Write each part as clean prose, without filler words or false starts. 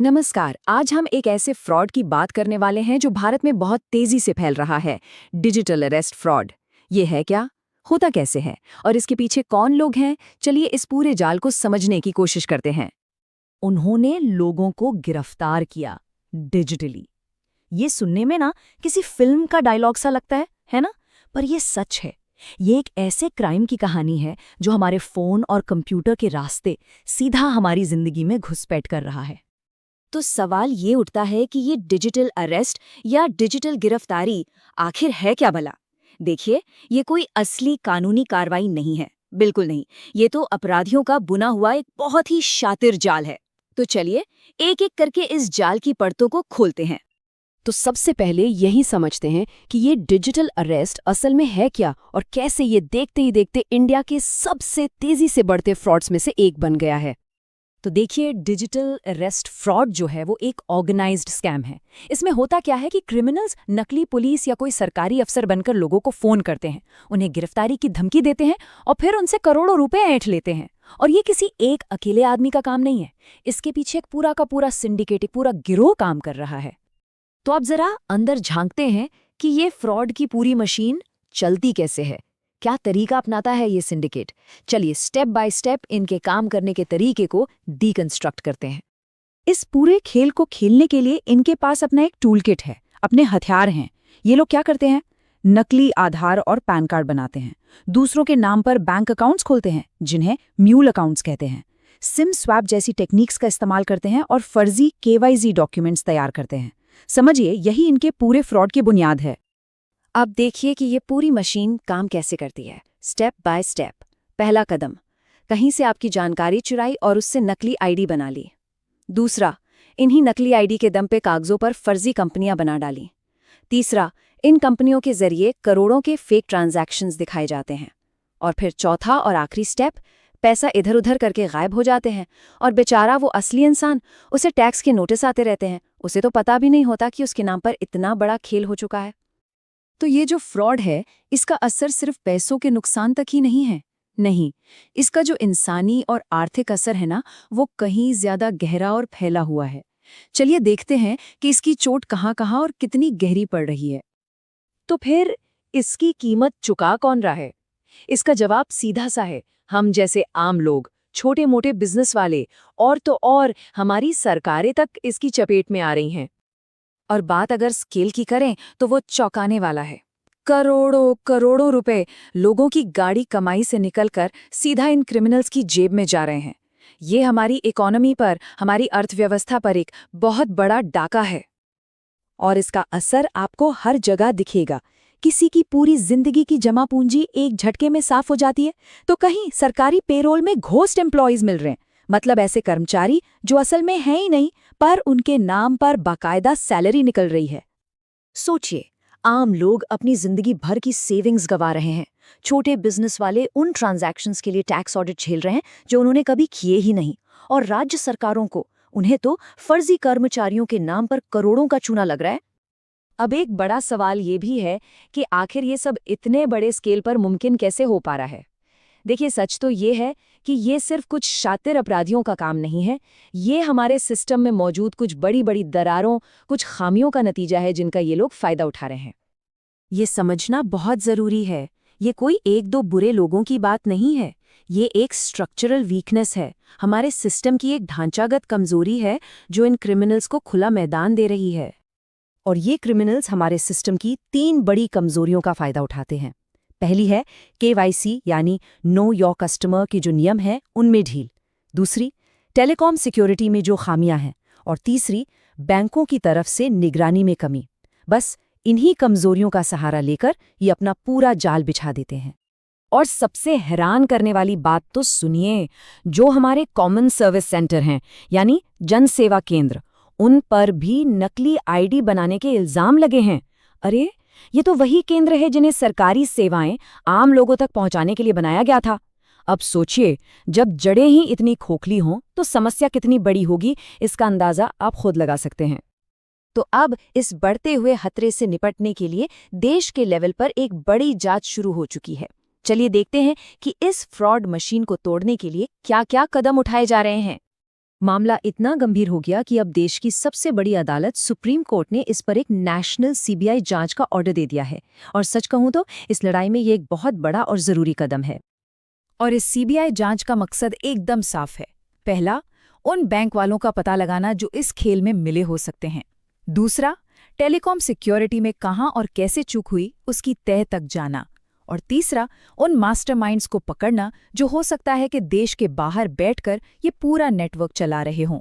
नमस्कार। आज हम एक ऐसे फ्रॉड की बात करने वाले हैं जो भारत में बहुत तेजी से फैल रहा है। Digital arrest fraud. ये है क्या, होता कैसे है और इसके पीछे कौन लोग हैं? चलिए इस पूरे जाल को समझने की कोशिश करते हैं। उन्होंने लोगों को गिरफ्तार किया डिजिटली। ये सुनने में ना किसी फिल्म का डायलॉग सा लगता है ना? पर ये सच है। ये एक ऐसे क्राइम की कहानी है जो हमारे फोन और कंप्यूटर के रास्ते सीधा हमारी जिंदगी में घुसपैठ कर रहा है। तो सवाल ये उठता है कि ये डिजिटल अरेस्ट या डिजिटल गिरफ्तारी आखिर है क्या भला? देखिए, ये कोई असली कानूनी कार्रवाई नहीं है, बिल्कुल नहीं। ये तो अपराधियों का बुना हुआ एक बहुत ही शातिर जाल है। तो चलिए एक एक करके इस जाल की परतों को खोलते हैं। तो सबसे पहले यही समझते हैं कि ये डिजिटल अरेस्ट असल में है क्या और कैसे ये देखते ही देखते इंडिया के सबसे तेजी से बढ़ते फ्रॉड्स में से एक बन गया है। तो देखिए, डिजिटल अरेस्ट फ्रॉड जो है वो एक ऑर्गेनाइज्ड स्कैम है। इसमें होता क्या है कि क्रिमिनल्स नकली पुलिस या कोई सरकारी अफसर बनकर लोगों को फोन करते हैं, उन्हें गिरफ्तारी की धमकी देते हैं और फिर उनसे करोड़ों रुपए ऐंठ लेते हैं। और ये किसी एक अकेले आदमी का काम नहीं है, इसके पीछे एक पूरा का पूरा सिंडिकेट, एक पूरा गिरोह काम कर रहा है। तो अब जरा अंदर झांकते हैं कि ये फ्रॉड की पूरी मशीन चलती कैसे है, क्या तरीका अपनाता है ये सिंडिकेट। चलिए स्टेप बाय स्टेप इनके काम करने के तरीके को डीकंस्ट्रक्ट करते हैं। इस पूरे खेल को खेलने के लिए इनके पास अपना एक टूल किट है, अपने हथियार हैं। ये लोग क्या करते हैं? नकली आधार और पैन कार्ड बनाते हैं, दूसरों के नाम पर बैंक अकाउंट्स खोलते हैं जिन्हें म्यूल अकाउंट्स कहते हैं, सिम स्वैप जैसी टेक्निक्स का इस्तेमाल करते हैं और फर्जी केवाईसी डॉक्यूमेंट्स तैयार करते हैं। समझिए, यही इनके पूरे फ्रॉड की बुनियाद है। अब देखिए कि ये पूरी मशीन काम कैसे करती है, स्टेप बाय स्टेप। पहला कदम, कहीं से आपकी जानकारी चुराई और उससे नकली आईडी बना ली। दूसरा, इन्हीं नकली आईडी के दम पे कागजों पर फर्जी कंपनियां बना डाली। तीसरा, इन कंपनियों के जरिए करोड़ों के फेक ट्रांजैक्शंस दिखाए जाते हैं। और फिर चौथा और आखिरी स्टेप, पैसा इधर उधर करके गायब हो जाते हैं और बेचारा वो असली इंसान, उसे टैक्स के नोटिस आते रहते हैं। उसे तो पता भी नहीं होता कि उसके नाम पर इतना बड़ा खेल हो चुका है। तो ये जो फ्रॉड है, इसका असर सिर्फ पैसों के नुकसान तक ही नहीं है। नहीं, इसका जो इंसानी और आर्थिक असर है ना, वो कहीं ज्यादा गहरा और फैला हुआ है। चलिए देखते हैं कि इसकी चोट कहाँ-कहाँ और कितनी गहरी पड़ रही है। तो फिर इसकी कीमत चुका कौन रहा है? इसका जवाब सीधा सा है, हम जैसे आम लोग, छोटे मोटे बिजनेस वाले, और तो और हमारी सरकारें तक इसकी चपेट में आ रही हैं। और बात अगर स्केल की करें तो वो चौंकाने वाला है। करोड़ों करोड़ों रुपए लोगों की गाड़ी कमाई से निकलकर सीधा इन क्रिमिनल्स की जेब में जा रहे हैं। ये हमारी इकोनॉमी पर, हमारी अर्थव्यवस्था पर एक बहुत बड़ा डाका है। और इसका असर आपको हर जगह दिखेगा। किसी की पूरी जिंदगी की जमा पूंजी एक झटके में साफ हो जाती है, तो कहीं सरकारी पेरोल में घोस्ट एम्प्लॉयज मिल रहे हैं, मतलब ऐसे कर्मचारी जो असल में हैं ही नहीं, पर उनके नाम पर बाकायदा सैलरी निकल रही है। सोचिए, आम लोग अपनी जिंदगी भर की सेविंग्स गंवा रहे हैं, छोटे बिजनेस वाले उन ट्रांजैक्शंस के लिए टैक्स ऑडिट झेल रहे हैं जो उन्होंने कभी किए ही नहीं, और राज्य सरकारों को, उन्हें तो फर्जी कर्मचारियों के नाम पर करोड़ों का चूना लग रहा है। अब एक बड़ा सवाल ये भी है कि आखिर ये सब इतने बड़े स्केल पर मुमकिन कैसे हो पा रहा है। देखिए, सच तो ये है कि ये सिर्फ कुछ शातिर अपराधियों का काम नहीं है। ये हमारे सिस्टम में मौजूद कुछ बड़ी बड़ी दरारों, कुछ खामियों का नतीजा है जिनका ये लोग फायदा उठा रहे हैं। ये समझना बहुत जरूरी है, ये कोई एक दो बुरे लोगों की बात नहीं है। ये एक स्ट्रक्चरल वीकनेस है, हमारे सिस्टम की एक ढांचागत कमजोरी है जो इन क्रिमिनल्स को खुला मैदान दे रही है। और ये क्रिमिनल्स हमारे सिस्टम की 3 बड़ी कमजोरियों का फायदा उठाते हैं। पहली है केवाईसी यानी नो योर कस्टमर की जो नियम है उनमें ढील। दूसरी, टेलीकॉम सिक्योरिटी में जो खामियां हैं। और तीसरी, बैंकों की तरफ से निगरानी में कमी। बस इन्हीं कमजोरियों का सहारा लेकर ये अपना पूरा जाल बिछा देते हैं। और सबसे हैरान करने वाली बात तो सुनिए, जो हमारे कॉमन सर्विस सेंटर हैं यानी जन सेवा केंद्र, उन पर भी नकली आईडी बनाने के इल्जाम लगे हैं। अरे, ये तो वही केंद्र है जिन्हें सरकारी सेवाएं आम लोगों तक पहुंचाने के लिए बनाया गया था। अब सोचिए, जब जड़ें ही इतनी खोखली हों तो समस्या कितनी बड़ी होगी, इसका अंदाजा आप खुद लगा सकते हैं। तो अब इस बढ़ते हुए खतरे से निपटने के लिए देश के लेवल पर एक बड़ी जांच शुरू हो चुकी है। चलिए देखते हैं कि इस फ्रॉड मशीन को तोड़ने के लिए क्या-क्या कदम उठाए जा रहे हैं। मामला इतना गंभीर हो गया कि अब देश की सबसे बड़ी अदालत सुप्रीम कोर्ट ने इस पर एक नेशनल सीबीआई जांच का ऑर्डर दे दिया है। और सच कहूं तो इस लड़ाई में ये एक बहुत बड़ा और जरूरी कदम है। और इस सीबीआई जांच का मकसद एकदम साफ है। पहला, उन बैंक वालों का पता लगाना जो इस खेल में मिले हो सकते हैं। दूसरा, टेलीकॉम सिक्योरिटी में कहां और कैसे चूक हुई उसकी तह तक जाना। और तीसरा, उन मास्टरमाइंड्स को पकड़ना जो हो सकता है कि देश के बाहर बैठकर ये पूरा नेटवर्क चला रहे हों।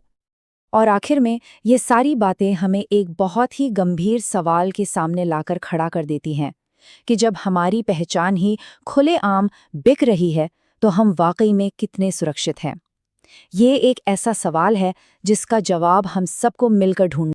और आखिर में ये सारी बातें हमें एक बहुत ही गंभीर सवाल के सामने लाकर खड़ा कर देती हैं कि जब हमारी पहचान ही खुलेआम बिक रही है तो हम वाकई में कितने सुरक्षित हैं। ये एक ऐसा सवाल है जिसका जवाब हम सबको मिलकर ढूंढना